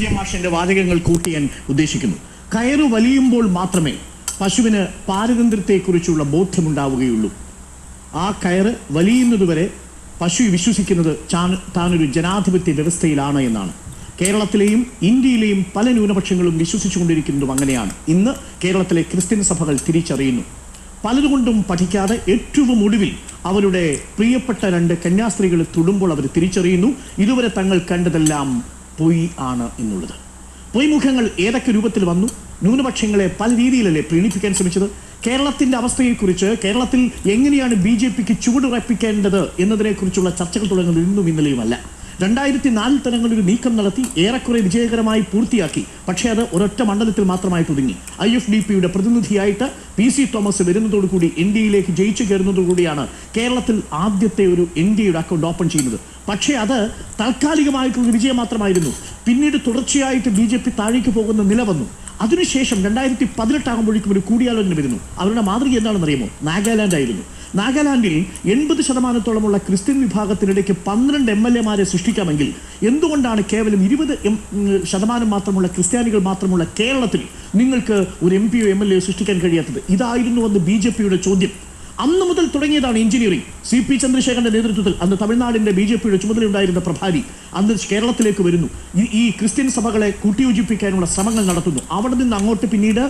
വിജയ മാഷിന്റെ വാചകങ്ങൾ കൂട്ടിയാൻ ഉദ്ദേശിക്കുന്നു. കയറ് വലിയുമ്പോൾ മാത്രമേ പശുവിന് പാരതന്ത്ര്യത്തെക്കുറിച്ചുള്ള ബോധ്യമുണ്ടാവുകയുള്ളൂ. ആ കയറ് വലിയുന്നതുവരെ പശു വിശ്വസിക്കുന്നത് താനൊരു ജനാധിപത്യ വ്യവസ്ഥയിലാണ് എന്നാണ്. കേരളത്തിലെയും ഇന്ത്യയിലെയും പല ന്യൂനപക്ഷങ്ങളും വിശ്വസിച്ചുകൊണ്ടിരിക്കുന്നതും അങ്ങനെയാണ്. ഇന്ന് കേരളത്തിലെ ക്രിസ്ത്യൻ സഭകൾ തിരിച്ചറിയുന്നു. പലതുകൊണ്ടും പഠിക്കാതെ ഏറ്റവും ഒടുവിൽ അവരുടെ പ്രിയപ്പെട്ട 2 കന്യാസ്ത്രീകൾ തൊടുമ്പോൾ അവർ തിരിച്ചറിയുന്നു ഇതുവരെ തങ്ങൾ കണ്ടതെല്ലാം പൊയ് ആണ് എന്നുള്ളത്. പൊയ്മുഖങ്ങൾ ഏതൊക്കെ രൂപത്തിൽ വന്നു, ന്യൂനപക്ഷങ്ങളെ പല രീതിയിലല്ലേ പ്രീണിപ്പിക്കാൻ ശ്രമിച്ചത്. കേരളത്തിന്റെ അവസ്ഥയെക്കുറിച്ച്, കേരളത്തിൽ എങ്ങനെയാണ് BJPക്ക് ചുവടുറപ്പിക്കേണ്ടത് എന്നതിനെക്കുറിച്ചുള്ള ചർച്ചകൾ തുടങ്ങുന്നത് ഇന്നും ഇന്നലെയുമല്ല. 2004 തലങ്ങളൊരു നീക്കം നടത്തി ഏറെക്കുറെ വിജയകരമായി പൂർത്തിയാക്കി. പക്ഷേ അത് ഒരൊറ്റ മണ്ഡലത്തിൽ മാത്രമായിട്ട് ഒതുങ്ങി. IFDPയുടെ പ്രതിനിധിയായിട്ട് PC തോമസ് വരുന്നതോടുകൂടി NDAയിലേക്ക് ജയിച്ചു കയറുന്നതോടുകൂടിയാണ് കേരളത്തിൽ ആദ്യത്തെ ഒരു NDAയുടെ അക്കൗണ്ട് ഓപ്പൺ ചെയ്യുന്നത്. പക്ഷേ അത് താൽക്കാലികമായിട്ടുള്ള വിജയം മാത്രമായിരുന്നു. പിന്നീട് തുടർച്ചയായിട്ട് BJP താഴേക്ക് പോകുന്ന നില വന്നു. അതിനുശേഷം 2018 ആകുമ്പോഴേക്കും ഒരു കൂടിയാലോചന വരുന്നു. അവരുടെ മാതൃക എന്താണെന്ന് അറിയുമോ? നാഗാലാൻഡ് ആയിരുന്നു. നാഗാലാൻഡിൽ 80% ക്രിസ്ത്യൻ വിഭാഗത്തിനിടയ്ക്ക് 12 MLAമാരെ സൃഷ്ടിക്കാമെങ്കിൽ എന്തുകൊണ്ടാണ് കേവലം 20% മാത്രമുള്ള ക്രിസ്ത്യാനികൾ മാത്രമുള്ള കേരളത്തിൽ നിങ്ങൾക്ക് ഒരു MPയോ MLAയോ സൃഷ്ടിക്കാൻ കഴിയാത്തത്? ഇതായിരുന്നു അന്ന് BJPയുടെ ചോദ്യം. അന്ന് മുതൽ തുടങ്ങിയതാണ് എഞ്ചിനീയറിംഗ്. CP ചന്ദ്രശേഖരന്റെ നേതൃത്വത്തിൽ അന്ന് തമിഴ്നാടിന്റെ BJPയുടെ ചുമതലയുണ്ടായിരുന്ന പ്രഭാരി അന്ന് കേരളത്തിലേക്ക് വരുന്നു. ഈ ക്രിസ്ത്യൻ സഭകളെ കൂട്ടിയോജിപ്പിക്കാനുള്ള ശ്രമങ്ങൾ നടത്തുന്നു. അവിടെ നിന്ന് അങ്ങോട്ട് പിന്നീട്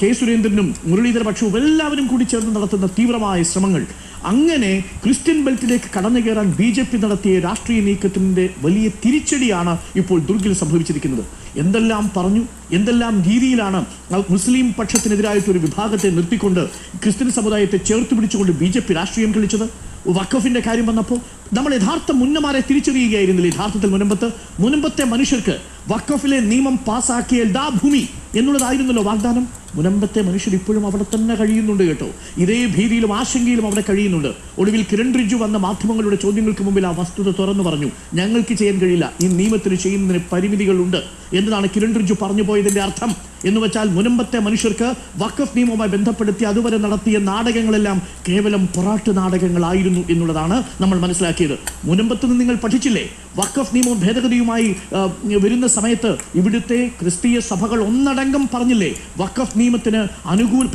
K. സുരേന്ദ്രനും മുരളീധര പക്ഷവും എല്ലാവരും കൂടി ചേർന്ന് നടത്തുന്ന തീവ്രമായ ശ്രമങ്ങൾ. അങ്ങനെ ക്രിസ്ത്യൻ ബെൽറ്റിലേക്ക് കടന്നു കയറാൻ BJP നടത്തിയ രാഷ്ട്രീയ നീക്കത്തിന്റെ വലിയ തിരിച്ചടിയാണ് ഇപ്പോൾ ദുർഗിൽ സംഭവിച്ചിരിക്കുന്നത്. എന്തെല്ലാം പറഞ്ഞു, എന്തെല്ലാം രീതിയിലാണ് മുസ്ലിം പക്ഷത്തിനെതിരായിട്ട് ഒരു വിഭാഗത്തെ നിർത്തിക്കൊണ്ട് ക്രിസ്ത്യൻ സമുദായത്തെ ചേർത്ത് പിടിച്ചുകൊണ്ട് BJP രാഷ്ട്രീയം കളിച്ചത്. വഖഫിന്റെ കാര്യം വന്നപ്പോൾ നമ്മൾ യഥാർത്ഥ മുന്നമാരെ തിരിച്ചറിയുകയായിരുന്നില്ല. യഥാർത്ഥത്തിൽ മുൻപത്തെ മനുഷ്യർക്ക് വഖഫിലെ നിയമം പാസ്സാക്കിയ എല്ലാ ഭൂമി എന്നുള്ളതായിരുന്നല്ലോ വാഗ്ദാനം. മുൻപത്തെ മനുഷ്യർ ഇപ്പോഴും അവിടെ തന്നെ കഴിയുന്നുണ്ട് കേട്ടോ. ഇതേ ഭീതിയിലും ആശങ്കയിലും അവിടെ കഴിയുന്നുണ്ട്. ഒടുവിൽ കിരൺ റിജ്ജു വന്ന മാധ്യമങ്ങളുടെ ചോദ്യങ്ങൾക്ക് മുമ്പിൽ ആ വസ്തുത തുറന്നു പറഞ്ഞു. ഞങ്ങൾക്ക് ചെയ്യാൻ കഴിയില്ല, ഈ നിയമത്തിന് ചെയ്യുന്നതിന് പരിമിതികളുണ്ട് എന്നതാണ് കിരൺ റിജ്ജു പറഞ്ഞു പോയതിന്റെ അർത്ഥം. എന്ന് വെച്ചാൽ മുൻപത്തെ മനുഷ്യർക്ക് വഖഫ് നിയമവുമായി ബന്ധപ്പെടുത്തി അതുവരെ നടത്തിയ നാടകങ്ങളെല്ലാം കേവലം പൊറാട്ട് നാടകങ്ങളായിരുന്നു എന്നുള്ളതാണ് നമ്മൾ മനസ്സിലാക്കിയത്. മുൻപത്ത് നിന്ന് നിങ്ങൾ പഠിച്ചില്ലേ? വഖഫ് നിയമവും ഭേദഗതിയുമായി വരുന്ന സമയത്ത് ഇവിടുത്തെ ക്രിസ്തീയ സഭകൾ ഒന്നടങ്കം പറഞ്ഞില്ലേ വഖഫ് നിയമത്തിന്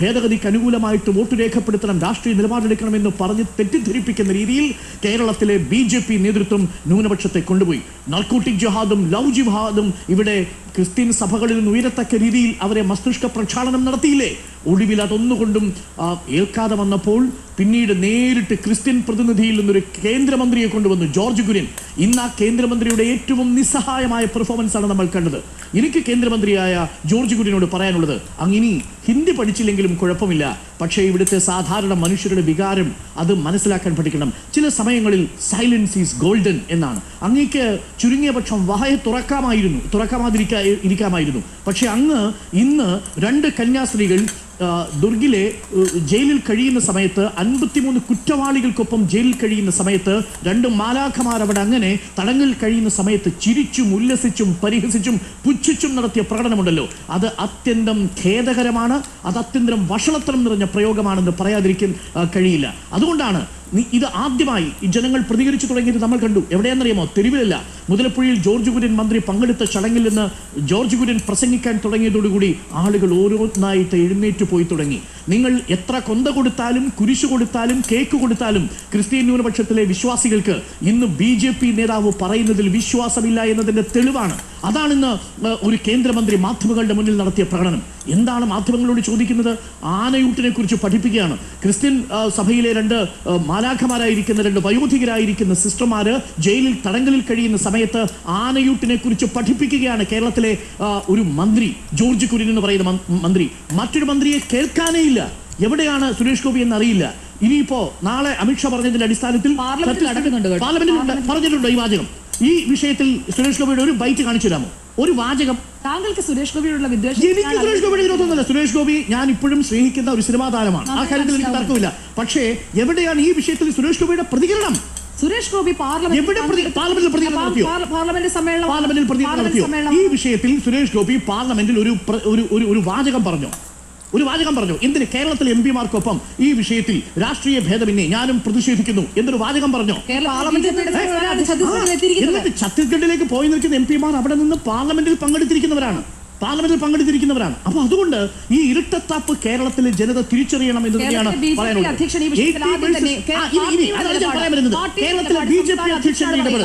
ഭേദഗതിക്ക് അനുകൂലമായിട്ട് വോട്ട് രേഖപ്പെടുത്തണം, രാഷ്ട്രീയ നിലപാടെടുക്കണമെന്ന് പറഞ്ഞ് തെറ്റിദ്ധരിപ്പിക്കുന്ന രീതിയിൽ കേരളത്തിലെ BJP നേതൃത്വം ന്യൂനപക്ഷത്തെ കൊണ്ടുപോയി. നർക്കോട്ടിക് ജിഹാദും ലവ് ജിഹാദും ഇവിടെ ക്രിസ്ത്യൻ സഭകളിൽ നിന്ന് ഉയരത്തക്ക രീതിയിൽ അവരെ മസ്തിഷ്ക പ്രക്ഷാളനം നടത്തിയില്ലേ? ഒടുവിൽ അതൊന്നുകൊണ്ടും ഏൽക്കാതെ വന്നപ്പോൾ പിന്നീട് നേരിട്ട് ക്രിസ്ത്യൻ പ്രതിനിധിയിൽ നിന്നൊരു കേന്ദ്രമന്ത്രിയെ കൊണ്ടുവന്നു, ജോർജ് കുര്യൻ. ഇന്ന് ആ കേന്ദ്രമന്ത്രിയുടെ ഏറ്റവും നിസ്സഹായമായ പെർഫോമൻസ് ആണ് നമ്മൾ കണ്ടത്. എനിക്ക് കേന്ദ്രമന്ത്രിയായ ജോർജ് കുര്യനോട് പറയാനുള്ളത്, അങ്ങിനി ഹിന്ദി പഠിച്ചില്ലെങ്കിലും കുഴപ്പമില്ല, പക്ഷേ ഇവിടുത്തെ സാധാരണ മനുഷ്യരുടെ വികാരം അത് മനസ്സിലാക്കാൻ പഠിക്കണം. ചില സമയങ്ങളിൽ സൈലൻസ് ഈസ് ഗോൾഡൻ എന്നാണ്. അങ്ങേക്ക് ചുരുങ്ങിയ പക്ഷം വായ തുറക്കാമാതിരിക്കാമായിരുന്നു. പക്ഷെ ഇന്ന് 2 കന്യാസ്ത്രീകൾ ദുർഗിലെ ജയിലിൽ കഴിയുന്ന സമയത്ത് 53 കുറ്റവാളികൾക്കൊപ്പം ജയിലിൽ കഴിയുന്ന സമയത്ത് 2 മാലാഖമാർ അവിടെ അങ്ങനെ തടങ്കലിൽ കഴിയുന്ന സമയത്ത് ചിരിച്ചും ഉല്ലസിച്ചും പരിഹസിച്ചും പുച്ഛിച്ചും നടത്തിയ പ്രകടനമുണ്ടല്ലോ, അത് അത്യന്തം ഖേദകരമാണ്. അത് അത്യന്തം വഷളത്തരം നിറഞ്ഞ പ്രയോഗമാണെന്ന് പറയാതിരിക്കാൻ കഴിയില്ല. അതുകൊണ്ടാണ് ഇത് ആദ്യമായി ഈ ജനങ്ങൾ പ്രതികരിച്ചു തുടങ്ങിയത് നമ്മൾ കണ്ടു. എവിടെയാണെന്നറിയാമോ? തെരുവിലല്ല. മുതലപ്പുഴയിൽ ജോർജ് കുര്യൻ മന്ത്രി പങ്കെടുത്ത ചടങ്ങിൽ നിന്ന് ജോർജ് കുര്യൻ പ്രസംഗിക്കാൻ തുടങ്ങിയതോടുകൂടി ആളുകൾ ഓരോന്നായിട്ട് എഴുന്നേറ്റ് പോയി തുടങ്ങി. നിങ്ങൾ എത്ര കൊന്ത കൊടുത്താലും കുരിശു കൊടുത്താലും കേക്ക് കൊടുത്താലും ക്രിസ്ത്യൻ ന്യൂനപക്ഷത്തിലെ വിശ്വാസികൾക്ക് ഇന്ന് BJP നേതാവ് പറയുന്നതിൽ വിശ്വാസമില്ല എന്നതിന്റെ തെളിവാണ്. അതാണിന്ന് ഒരു കേന്ദ്രമന്ത്രി മാധ്യമങ്ങളുടെ മുന്നിൽ നടത്തിയ പ്രകടനം. എന്താണ് മാധ്യമങ്ങളോട് ചോദിക്കുന്നത്? ആനയൂട്ടിനെ കുറിച്ച് പഠിപ്പിക്കുകയാണ്. ക്രിസ്ത്യൻ സഭയിലെ 2 മാലാഖമാരായിരിക്കുന്ന 2 വയോധികരായിരിക്കുന്ന സിസ്റ്റർമാര് ജയിലിൽ തടങ്കലിൽ കഴിയുന്ന സമയത്ത് ആനയൂട്ടിനെ കുറിച്ച് പഠിപ്പിക്കുകയാണ് കേരളത്തിലെ ഒരു മന്ത്രി, ജോർജ് കുര്യൻ എന്ന് പറയുന്ന മന്ത്രി. മറ്റൊരു മന്ത്രിയെ കേൾക്കാനേ ഇല്ല. എവിടെയാണ് സുരേഷ് ഗോപി എന്നറിയില്ല. ഇനിയിപ്പോ നാളെ അമിത്ഷാ പറഞ്ഞതിന്റെ അടിസ്ഥാനത്തിൽ പാർലമെന്റിൽ പറഞ്ഞിട്ടുണ്ടോ ഈ വാചകം? ഈ വിഷയത്തിൽ സുരേഷ് ഗോപിയുടെ ഒരു ബൈറ്റ് കാണിച്ചു തരാമോ? ഒരു വാചകം. താങ്കൾക്ക് സുരേഷ് ഗോപിയോടുള്ള വിദ്വേഷം? എനിക്ക് സുരേഷ് ഗോപിയുടെ വിരോധമൊന്നുമില്ല. സുരേഷ് ഗോപി ഞാൻ ഇപ്പോഴും സ്നേഹിക്കുന്ന ഒരു സിനിമാ താരമാണ്. ആ കാര്യത്തിൽ എനിക്ക് തർക്കമില്ല. പക്ഷേ എവിടെയാണ് ഈ വിഷയത്തിൽ സുരേഷ് ഗോപിയുടെ പ്രതികരണം? സുരേഷ് ഗോപി പാർലമെന്റിൽ നടത്തിയോ? ഈ വിഷയത്തിൽ സുരേഷ് ഗോപി പാർലമെന്റിൽ ഒരു വാചകം പറഞ്ഞു. ഒരു വാചകം പറഞ്ഞു. എന്തിന് കേരളത്തിലെ എം പിമാർക്കൊപ്പം ഈ വിഷയത്തിൽ രാഷ്ട്രീയ ഭേദമന്യേ ഞാനും പ്രതിഷേധിക്കുന്നു എന്നൊരു വാചകം പറഞ്ഞു. എന്നിട്ട് ഛത്തീസ്ഗഡിലേക്ക് പോയി നിൽക്കുന്ന എം പിമാർ അവിടെ നിന്ന് പാർലമെന്റിൽ പങ്കെടുത്തിരിക്കുന്നവരാണ്. അപ്പൊ അതുകൊണ്ട് ഈ ഇരട്ടത്താപ്പ് കേരളത്തിലെ ജനത തിരിച്ചറിയണം എന്ന് തന്നെയാണ് പറയാനുള്ളത്. കേരളത്തിലെ BJP അധ്യക്ഷന്റെ ഇടപെടൽ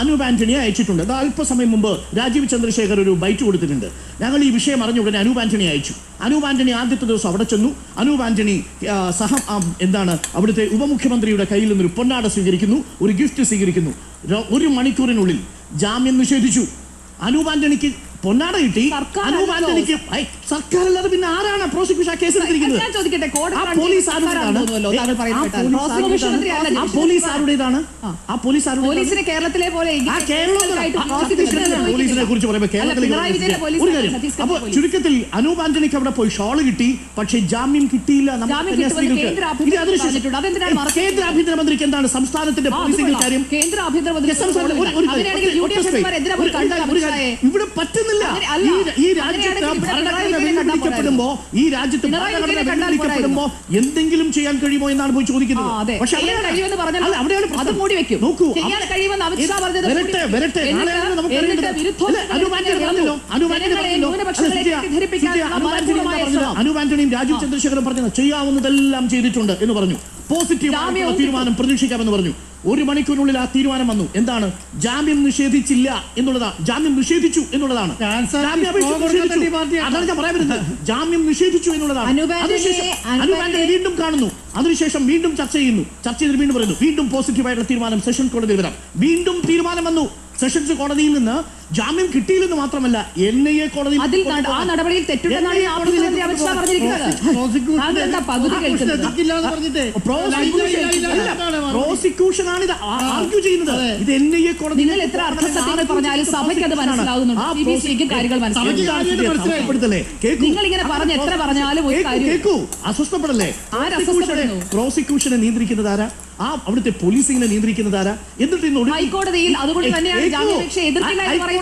അനൂപ് ആന്റണിയെ അയച്ചിട്ടുണ്ട്. അല്പസമയം മുമ്പ് രാജീവ് ചന്ദ്രശേഖർ ഒരു ബൈറ്റ് കൊടുത്തിട്ടുണ്ട്. ഞങ്ങൾ ഈ വിഷയം അറിഞ്ഞ ഉടനെ അനൂപ് ആന്റണി അയച്ചു. അനൂപ് ആന്റണി ആദ്യത്തെ ദിവസം അവിടെ ചെന്നു. അനൂപ് ആന്റണി അവിടുത്തെ ഉപമുഖ്യമന്ത്രിയുടെ കയ്യിൽ നിന്നൊരു പൊന്നാട സ്വീകരിക്കുന്നു, ഒരു ഗിഫ്റ്റ് സ്വീകരിക്കുന്നു. 1 മണിക്കൂറിനുള്ളിൽ ജാമ്യം നിഷേധിച്ചു. അനൂപ് ആന്റണിക്ക് പൊന്നാട കിട്ടി. അനൂപ് ആന്റണിക്ക് സർക്കാരല്ലാതെ പിന്നെ ആരാണ് പ്രോസിക്യൂഷൻ കേസ് എടുത്തിരിക്കുന്നത്? പോലീസ് ആരുടേതാണ്? പോലീസിനെ കേരളത്തിലെ പോലെ പോലീസിനെ കുറിച്ച് പറയുമ്പോൾ കേരളത്തിലെ ഒരു കാര്യം. അപ്പൊ ചുരുക്കത്തിൽ അനൂപ് ആന്റണിക്ക് അവിടെ പോയി ഷോള് കിട്ടി, പക്ഷെ ജാമ്യം കിട്ടിയില്ല. കേന്ദ്ര ആഭ്യന്തരമന്ത്രിക്ക് എന്താണ് സംസ്ഥാനത്തിന്റെ പോലീസിംഗ് കാര്യം? ഇവിടെ പറ്റുന്നില്ല. ഈ രാജ്യത്ത് ഭരണഘടന എന്തെങ്കിലും ചെയ്യാൻ കഴിയുമോ എന്നാണ് പോയി ചോദിക്കുന്നത്. പക്ഷെ നോക്കൂ, അനൂപ് ആന്റണിയും രാജീവ് ചന്ദ്രശേഖറും പറഞ്ഞത് ചെയ്യാവുന്നതെല്ലാം ചെയ്തിട്ടുണ്ട് എന്ന് പറഞ്ഞു. പോസിറ്റീവ് തീരുമാനം പ്രതീക്ഷിക്കാമെന്ന് പറഞ്ഞു. 1 മണിക്കൂറിനുള്ളിൽ ആ തീരുമാനം വന്നു. എന്താണ്? ജാമ്യം നിഷേധിച്ചില്ല എന്നുള്ളതാണ്. ജാമ്യം നിഷേധിച്ചു എന്നുള്ളതാണ്. അതാണ് ഞാൻ പറയാൻ വരുന്നത്. ജാമ്യം നിഷേധിച്ചു എന്നുള്ളതാണ്. അനുപാന്റണി വീണ്ടും കാണുന്നു. അതിനുശേഷം വീണ്ടും ചർച്ച ചെയ്യുന്നു. ചർച്ച ചെയ്തിട്ട് വീണ്ടും പറയുന്നു വീണ്ടും പോസിറ്റീവായിട്ടുള്ള തീരുമാനം സെഷൻ കോടതിയിൽ വരാം. വീണ്ടും തീരുമാനം വന്നു. സെഷൻസ് കോടതിയിൽ നിന്ന് ജാമ്യം കിട്ടിയില്ലെന്ന് മാത്രമല്ല NIA കോടതിയിൽ പ്രോസിക്യൂഷനാണ് ഇത് ആർഗ്യൂ ചെയ്യുന്നത്. ഇത് NIA കോടതി. കേൾക്കൂ, അസ്വസ്ഥപ്പെടല്ലേ? പ്രോസിക്യൂഷനെ നിയന്ത്രിക്കുന്നത് ആരാ? അവിടുത്തെ പോലീസിനെ നിയന്ത്രിക്കുന്നത് ആരാ? എന്നിട്ട് ഹൈക്കോടതിയിൽ അതുകൊണ്ട് തന്നെയാണ് ജാമ്യാപേക്ഷ എതിർക്കില്ല എന്ന് പറയുന്നത്.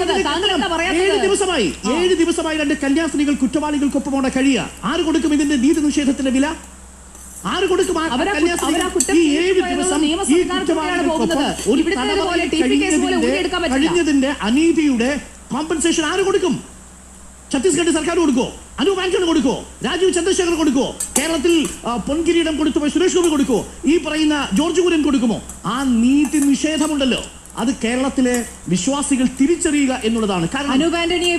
7 ദിവസമായി 2 കന്യാസ്ത്രീകൾ കുറ്റവാളികൾക്കൊപ്പം അവിടെ കഴിയുക. ആര് കൊടുക്കും ഇതിന്റെ നീതി നിഷേധത്തിന്റെ വില? ആര് കൊടുക്കും? കഴിഞ്ഞതിന്റെ അനീതിയുടെ കോമ്പൻസേഷൻ ആര് കൊടുക്കും? ഛത്തീസ്ഗഡ് സർക്കാർ കൊടുക്കോ? അനൂപ് ആന്റണി കൊടുക്കോ? രാജീവ് ചന്ദ്രശേഖർ കൊടുക്കോ? കേരളത്തിൽ പൊൻകിരീടം കൊടുത്തുപോയി സുരേഷ് ഗോപി കൊടുക്കോ? ഈ പറയുന്ന ജോർജ് കുര്യൻ കൊടുക്കുമോ? ആ നീതി നിഷേധമുണ്ടല്ലോ, അത് കേരളത്തിലെ വിശ്വാസികൾ തിരിച്ചറിയുക എന്നുള്ളതാണ്. അനൂപ് ആന്റണിയെ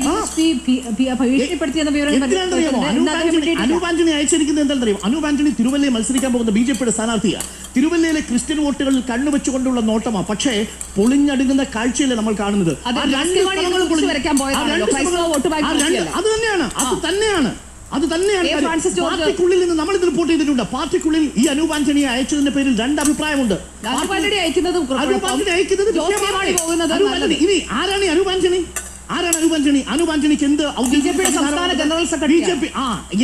അനൂപ് ആന്റണി അയച്ചിരിക്കുന്നത് എന്താണെന്നറിയോ? അനൂപ് ആന്റണി തിരുവല്ലയിൽ മത്സരിക്കാൻ പോകുന്ന BJPയുടെ സ്ഥാനാർത്ഥിയാണ്. തിരുവല്ലയിലെ ക്രിസ്ത്യൻ വോട്ടുകളിൽ കണ്ണുവെച്ചുകൊണ്ടുള്ള നോട്ടമാണ്. പക്ഷേ പൊളിഞ്ഞടുങ്ങുന്ന കാഴ്ചയല്ലേ നമ്മൾ കാണുന്നത്. അത് തന്നെയാണ് പാർട്ടിക്കുള്ളിൽ നിന്ന് നമ്മൾ ഇത് റിപ്പോർട്ട് ചെയ്തിട്ടുണ്ട്. പാർട്ടിക്കുള്ളിൽ ഈ അനൂപ് ആന്റണിയെ അയച്ചതിന്റെ പേരിൽ 2 അഭിപ്രായമുണ്ട്. ഇനി ആരാണ് അനൂപ് ആന്റണി? അനൂപ് ആന്റണിക്ക് എന്ത്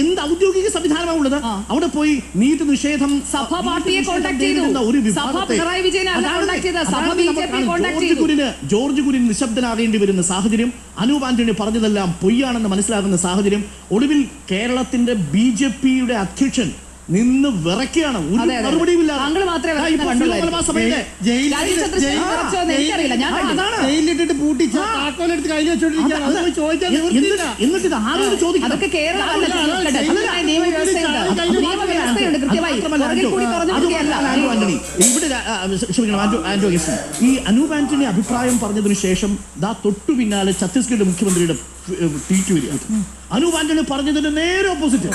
എന്ത് ഔദ്യോഗിക സംവിധാനമാണ് ഉള്ളത്? അവിടെ പോയി നീതി നിഷേധം ജോർജ് കുര്യൻ നിശബ്ദനാകേണ്ടി വരുന്ന സാഹചര്യം, അനൂപ് ആന്റണി പറഞ്ഞതെല്ലാം പൊയ്യാണെന്ന് മനസ്സിലാകുന്ന സാഹചര്യം. ഒടുവിൽ കേരളത്തിന്റെ BJPയുടെ അധ്യക്ഷൻ നിന്ന് വിറയ്ക്കുകയാണ്. ഒരു മറുപടിയുമില്ല. ജയിലിട്ടിട്ട് പൂട്ടിച്ച് താക്കോലെടുത്ത് കയ്യിൽ എന്നിട്ട് ഇത് ആരോട് ചോദിക്കണം? ഈ അനൂപ് ആന്റണി അഭിപ്രായം പറഞ്ഞതിനു ശേഷം തൊട്ടു പിന്നാലെ ഛത്തീസ്ഗഡ് മുഖ്യമന്ത്രിയുടെ ട്വീറ്റ് വരിക. അനൂപ് ആന്റണി പറഞ്ഞതിന് നേരെ ഓപ്പോസിറ്റ്.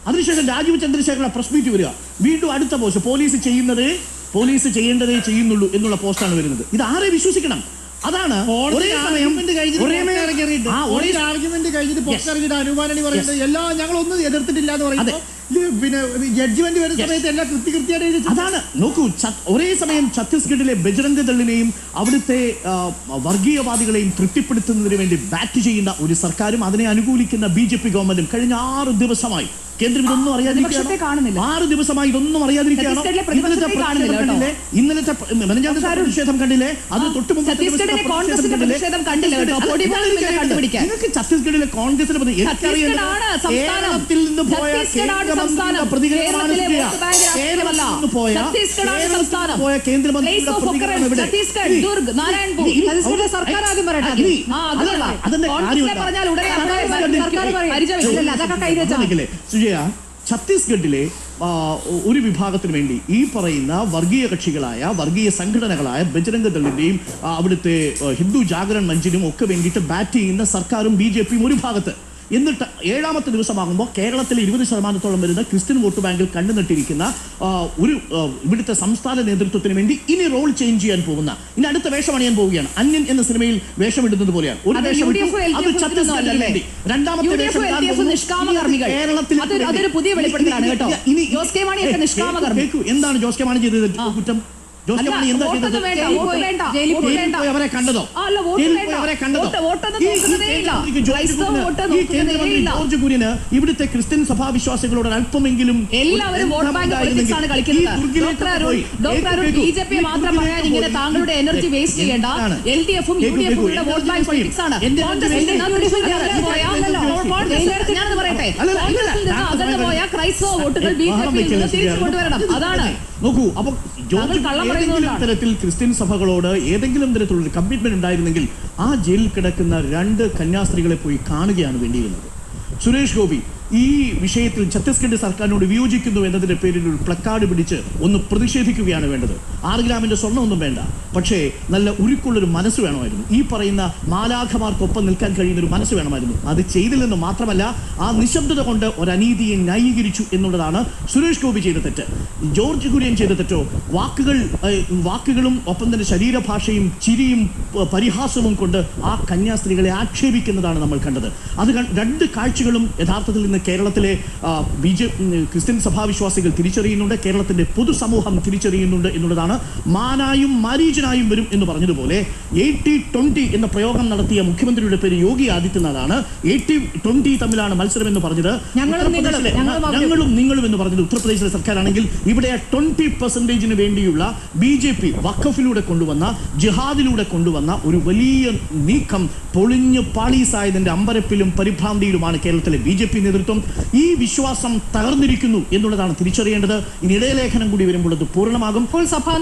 അതിനുശേഷം രാജീവ് ചന്ദ്രശേഖരന്റെ പ്രസ് മീറ്റ് വരിക. വീണ്ടും അടുത്ത പോസ്റ്റ് പോലീസ് ചെയ്യേണ്ടതേ ചെയ്യുന്നുള്ളൂ എന്നുള്ള പോസ്റ്റാണ് വരുന്നത്. ഇത് ആരെ വിശ്വസിക്കണം? അതാണ് ആർഗ്യുമെന്റ് കഴിഞ്ഞിട്ട് പുറത്തിറങ്ങിയിട്ട് അനൂപ് ആന്റണി പറയുന്നത് എല്ലാം ഞങ്ങളൊന്നും എതിർത്തിട്ടില്ല എന്ന് പറയുന്നത്. പിന്നെ ജഡ്ജ്മെന്റ് വരുന്ന സമയത്ത് എല്ലാം കൃത്യമായിട്ട് അതാണ്. നോക്കൂ, ഒരേ സമയം ഛത്തീസ്ഗഡിലെ ബജ്രംഗ് ദളിനെയും അവിടുത്തെ വർഗീയവാദികളെയും തൃപ്തിപ്പെടുത്തുന്നതിന് വേണ്ടി ബാറ്റ് ചെയ്യുന്ന ഒരു സർക്കാരും അതിനെ അനുകൂലിക്കുന്ന BJP ഗവൺമെന്റും കഴിഞ്ഞ 6 ദിവസമായി കേന്ദ്രം ഇതൊന്നും പ്രതിപക്ഷത്തെ കാണുന്നില്ല. അറിയാതിരിക്കുകയാണ്. 6 ദിവസമായി ഇതൊന്നും അറിയാതിരിക്കുകയാണ്. ഛത്തീസ്ഗഡിലെ പ്രതിപക്ഷത്തെ കാണുന്നില്ല കേട്ടോ. ഇന്നലത്തെ പ്രതിഷേധം കണ്ടില്ലേ? അത് തൊട്ട് മുമ്പ് ഛത്തീസ്ഗഡിലെ കോൺഗ്രസിന്റെ പ്രതിഷേധം കണ്ടില്ല കേട്ടോ. പൊടി പോലും ഇല്ല കണ്ടുപിടിക്കാൻ. നിങ്ങൾക്ക് ഛത്തീസ്ഗഡിലെ കോൺഗ്രസിന്റെ ഛത്തീസ്ഗഡാണ് സംസ്ഥാനം. കേരളത്തിൽ നിന്ന് പോയ ഛത്തീസ്ഗഡാണ് സംസ്ഥാനം. കേരളത്തിലെ വോട്ട് ബാങ്ക് രാഷ്ട്രീയമല്ല. ഛത്തീസ്ഗഡാണ് സംസ്ഥാനം. പോയ കേന്ദ്രമന്ത്രി place of occurrence Chhattisgarh, Durg, Narayanpur. ഛത്തീസ്ഗഡിലെ സർക്കാർ ആദ്യം പറയട്ടെ. കോൺഗ്രസിനെ പറഞ്ഞാൽ ഉടനെ സർക്കാർ പരിചയമില്ല. അതൊക്കെ കൈ വെച്ചാൽ സുജയ, ഛത്തീസ്ഗഡിലെ ഒരു വിഭാഗത്തിന് വേണ്ടി ഈ പറയുന്ന വർഗീയ കക്ഷികളായ വർഗീയ സംഘടനകളായ ബജരംഗ ദളിന്റെയും അവിടുത്തെ ഹിന്ദു ജാഗരൺ മഞ്ചിനും ഒക്കെ വേണ്ടിയിട്ട് ബാറ്റ് ചെയ്യുന്ന സർക്കാരും BJPയും ഒരു ഭാഗത്ത്. എന്നിട്ട് 7ാമത്തെ ദിവസമാകുമ്പോൾ കേരളത്തിലെ 20% വരുന്ന ക്രിസ്ത്യൻ വോട്ട് ബാങ്കിൽ കണ്ടുനട്ടിരിക്കുന്ന ഒരു ഇവിടുത്തെ സംസ്ഥാന നേതൃത്വത്തിന് വേണ്ടി ഇനി റോൾ ചേഞ്ച് ചെയ്യാൻ പോകുന്ന, ഇനി അടുത്ത വേഷം അണിയാൻ പോവുകയാണ്. അന്യൻ എന്ന സിനിമയിൽ വേഷമിടുന്നത് പോലെയാണ്. ഒരു വേഷം അത് ഛത്തീസ്ഗഡിന് വേണ്ടി. രണ്ടാമത്തെ വേഷം അതൊരു പുതിയ വെളിപ്പെടുത്തലാണ് കേട്ടോ. ജോസ് കെ മാണിയൊക്കെ നിഷ്കാമകർമ്മി. എന്താണ് ജോസ് കെ മാണി ചെയ്തത് കുറ്റം? ജോസ് കെ മാണി എന്താ ചെയ്തത്? അവരെ കണ്ടതോ? ജോർജ് കുര്യന് ഇവിടുത്തെ ക്രിസ്ത്യൻ സഭാവിശ്വാസികളോട് അല്പമെങ്കിലും എല്ലാവരും വോട്ട് ബാങ്ക് പൊളിറ്റിക്സ് ആണ് കളിക്കുന്നത്. BJP മാത്രം പറയാൻ ഇങ്ങനെ താങ്കളുടെ എനർജി വേസ്റ്റ് ചെയ്യേണ്ട. LDFും UDFും വോട്ട് ബാങ്ക് പൊളിറ്റിക്സ് ആണ്. ഞാനത് പറയട്ടെ, കോൺഗ്രസിൽ നിന്ന് അകന്നു പോയ ക്രൈസ്തവ വോട്ടുകൾ BJPയിൽ നിന്ന് തിരിച്ചു കൊണ്ടുവരണം. അതാണ്. നോക്കൂ, അപ്പൊ തരത്തിൽ ക്രിസ്ത്യൻ സഭകളോട് ഏതെങ്കിലും തരത്തിലുള്ള കമ്മിറ്റ്മെന്റ് ഉണ്ടായിരുന്നെങ്കിൽ ആ ജയിലിൽ കിടക്കുന്ന 2 കന്യാസ്ത്രീകളെ പോയി കാണുകയാണ് വേണ്ടിയിരുന്നത്. സുരേഷ് ഗോപി ഈ വിഷയത്തിൽ ഛത്തീസ്ഗഡ് സർക്കാരിനോട് വിയോജിക്കുന്നു എന്നതിന്റെ പേരിൽ ഒരു പ്ലക്കാർഡ് പിടിച്ച് ഒന്ന് പ്രതിഷേധിക്കുകയാണ് വേണ്ടത്. 6 ഗ്രാമിന്റെ സ്വർണ്ണമൊന്നും വേണ്ട, പക്ഷേ നല്ല ഉരുക്കുള്ളൊരു മനസ്സ് വേണമായിരുന്നു. ഈ പറയുന്ന മാലാഖമാർക്കൊപ്പം നിൽക്കാൻ കഴിയുന്ന ഒരു മനസ്സ് വേണമായിരുന്നു. അത് ചെയ്തില്ലെന്ന് മാത്രമല്ല, ആ നിശബ്ദത കൊണ്ട് ഒരു അനീതിയെ ന്യായീകരിച്ചു എന്നുള്ളതാണ് സുരേഷ് ഗോപി ചെയ്ത തെറ്റ്. ജോർജ് കുര്യൻ ചെയ്ത തെറ്റോ വാക്കുകളും ഒപ്പം തന്നെ ശരീരഭാഷയും ചിരിയും പരിഹാസവും കൊണ്ട് ആ കന്യാസ്ത്രീകളെ ആക്ഷേപിക്കുന്നതാണ് നമ്മൾ കണ്ടത്. അത് 2 കാഴ്ചകളും യഥാർത്ഥത്തിൽ ഇന്ന് കേരളത്തിലെ ക്രിസ്ത്യൻ സഭാവിശ്വാസികൾ തിരിച്ചറിയുന്നുണ്ട്, കേരളത്തിന്റെ പൊതുസമൂഹം തിരിച്ചറിയുന്നുണ്ട് എന്നുള്ളതാണ്. മാനായും മാരീചനായും വരും എന്ന് പറഞ്ഞതുപോലെ 80-20 എന്ന പ്രയോഗം നടത്തിയ മുഖ്യമന്ത്രിയുടെ പേര് യോഗി ആദിത്യനാഥാണ്. 80-20 തമ്മിലാണ് മത്സരം എന്ന് പറഞ്ഞത്. ഞങ്ങളും നിങ്ങളും എന്ന് പറഞ്ഞത് ഉത്തർപ്രദേശിലെ സർക്കാരാണെങ്കിൽ ഇവിടെ 20% വേണ്ടിയുള്ള BJP വഖഫിലൂടെ കൊണ്ടുവന്ന ജിഹാദിലൂടെ കൊണ്ടുവന്ന ഒരു വലിയ നീക്കം പൊളിഞ്ഞ് പാളീസായതിന്റെ അമ്പരപ്പിലും പരിഭ്രാന്തിയിലുമാണ് കേരളത്തിലെ BJP നേതൃത്വം. ഈ വിശ്വാസം തകർന്നിരിക്കുന്നു എന്നുള്ളതാണ് തിരിച്ചറിയേണ്ടത്. ഇനി ഇടയലേഖനം കൂടി വരുമ്പോൾ അത് പൂർണ്ണമാകും. ഇപ്പോൾ സഭാ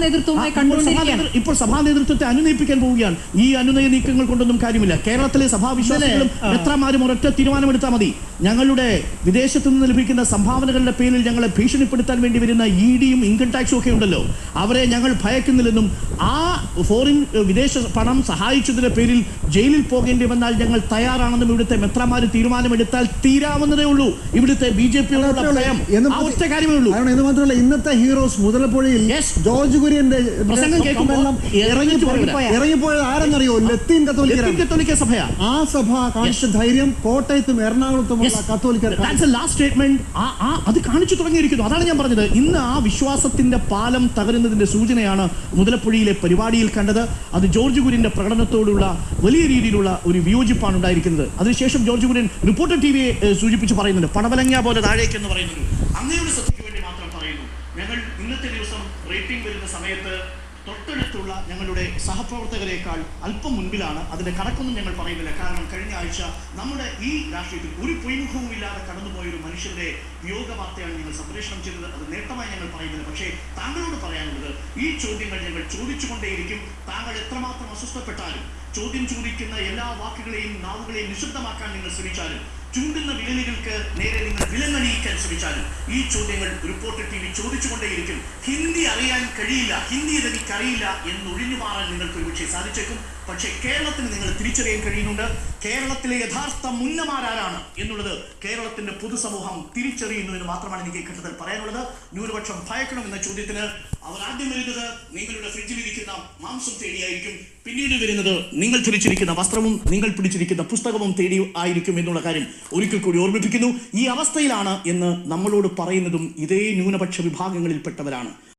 നേതൃത്വത്തെ അനുനയിപ്പിക്കാൻ പോവുകയാണ്. ഈ അനുനയ നീക്കങ്ങൾ കൊണ്ടൊന്നും കാര്യമില്ല. കേരളത്തിലെ സഭാവിശ്വാസികളും എത്രമാരും ഒരൊറ്റ തീരുമാനമെടുത്താൽ മതി. ഞങ്ങളുടെ വിദേശത്തു നിന്ന് ലഭിക്കുന്ന സംഭാവനകളുടെ പേരിൽ ഞങ്ങളെ ഭീഷണിപ്പെടുത്താൻ വേണ്ടി വരുന്ന EDയും ഇൻകം ടാക്സും ഒക്കെ ഉണ്ടല്ലോ, അവരെ ഞങ്ങൾ ഭയക്കുന്നില്ലെന്നും ആ വിദേശ പണം സഹായിച്ചതിന്റെ പേരിൽ ജയിലിൽ പോകേണ്ടി വന്നാൽ ഞങ്ങൾ തയ്യാറാണെന്നും ഇവിടുത്തെ മെത്രമാര് തീരുമാനമെടുത്താൽ തീരാവുന്നതേ ഉള്ളൂ. ഇവിടുത്തെ BJPയോടുള്ള ഭയം ഒറ്റ കാര്യമേ ഉള്ളൂ. എന്ന് മാത്രമല്ല, ഇന്നത്തെ ഹീറോസ് മുതലപ്പുഴയിൽ ജോർജ് കുര്യന്റെ പ്രസംഗം കേൾക്കുമ്പോൾ ഇറങ്ങിപ്പോയത് ആരെന്നറിയോ? ലത്തീൻ കത്തോലിക്ക സഭയാ. ആ സഭ കാണിച്ച ധൈര്യം കോട്ടയത്തും എറണാകുളത്തുമുള്ള കത്തോലിക്കർ അത് കാണിച്ചു തുടങ്ങിയിരിക്കുന്നു. അതാണ് ഞാൻ പറഞ്ഞത്. ഇന്ന് ആ വിശ്വാസത്തിന്റെ പാലം തകരുന്നതിന്റെ സൂചനയാണ് മുതലപ്പുഴയിലെ പരിപാടിയിൽ കണ്ടത്. അത് ജോർജ് കുര്യന്റെ പ്രകടനത്തോടുള്ള വലിയ രീതിയിലുള്ള ഒരു വിയോജിപ്പാണ് ഉണ്ടായിരിക്കുന്നത്. അതിനുശേഷം ജോർജ് കുര്യൻ റിപ്പോർട്ടർ TVയെ സൂചിപ്പിച്ച് പറയുന്നുണ്ട്, പടവലങ്ങ പോലെ താഴേക്ക് എന്ന് പറയുന്നത്. അങ്ങയുടെ ശ്രദ്ധയ്ക്ക് വേണ്ടി മാത്രം പറയുന്നു, ഞങ്ങൾ ഇന്നത്തെ ദിവസം റേറ്റിംഗ് വരുന്ന സമയത്ത് തൊട്ടടുത്തുള്ള ഞങ്ങളുടെ സഹപ്രവർത്തകരെക്കാൾ അല്പം മുൻപിലാണ്. അതിന്റെ കണക്കൊന്നും ഞങ്ങൾ പറയുന്നില്ല, കാരണം കഴിഞ്ഞ ആഴ്ച നമ്മുടെ ഈ രാഷ്ട്രീയത്തിൽ ഒരു പൊയ്മുഖവും ഇല്ലാതെ കടന്നുപോയ ഒരു മനുഷ്യന്റെ വിയോഗ വാർത്തയാണ് ഞങ്ങൾ സംപ്രേഷണം ചെയ്തത്. അത് നേട്ടമായി ഞങ്ങൾ പറയുന്നില്ല. പക്ഷേ താങ്കളോട് പറയാനുള്ളത്, ഈ ചോദ്യങ്ങൾ ഞങ്ങൾ ചോദിച്ചുകൊണ്ടേയിരിക്കും. താങ്കൾ എത്രമാത്രം അസ്വസ്ഥപ്പെട്ടാലും, ചോദ്യം ചോദിക്കുന്ന എല്ലാ വാക്കുകളെയും നാവുകളെയും നിശബ്ദമാക്കാൻ നിങ്ങൾ ശ്രമിച്ചാലും, ചൂണ്ടുന്ന വിരലുകൾക്ക് നേരെ നിങ്ങൾ വിലങ്ങണിയിക്കാൻ ശ്രമിച്ചാലും ഈ ചോദ്യങ്ങൾ റിപ്പോർട്ടർ TV ചോദിച്ചുകൊണ്ടേയിരിക്കും. ഹിന്ദി അറിയാൻ കഴിയില്ല, ഹിന്ദി എനിക്കറിയില്ല എന്നൊഴിഞ്ഞു മാറാൻ നിങ്ങൾക്ക് ഒരുപക്ഷെ സാധിച്ചേക്കും. പക്ഷേ കേരളത്തിന് നിങ്ങൾ തിരിച്ചറിയാൻ കഴിയുന്നുണ്ട്. കേരളത്തിലെ യഥാർത്ഥ മുന്നമാരാരാണ് എന്നുള്ളത് കേരളത്തിന്റെ പൊതുസമൂഹം തിരിച്ചറിയുന്നു എന്ന് മാത്രമാണ് എനിക്ക് ഈ ഘട്ടത്തിൽ പറയാനുള്ളത്. ന്യൂനപക്ഷം ഭയക്കണം എന്ന ചോദ്യത്തിന് അവർ ആദ്യം വരുന്നത് നിങ്ങളുടെ ഫ്രിഡ്ജിലിരിക്കുന്ന മാംസം തേടിയായിരിക്കും, പിന്നീട് വരുന്നത് നിങ്ങൾ ധരിച്ചിരിക്കുന്ന വസ്ത്രവും നിങ്ങൾ പിടിച്ചിരിക്കുന്ന പുസ്തകവും തേടി ആയിരിക്കും എന്നുള്ള കാര്യം ഒരിക്കൽ കൂടി ഓർമ്മിപ്പിക്കുന്നു. ഈ അവസ്ഥയിലാണ് എന്ന് നമ്മളോട് പറയുന്നതും ഇതേ ന്യൂനപക്ഷ വിഭാഗങ്ങളിൽപ്പെട്ടവരാണ്.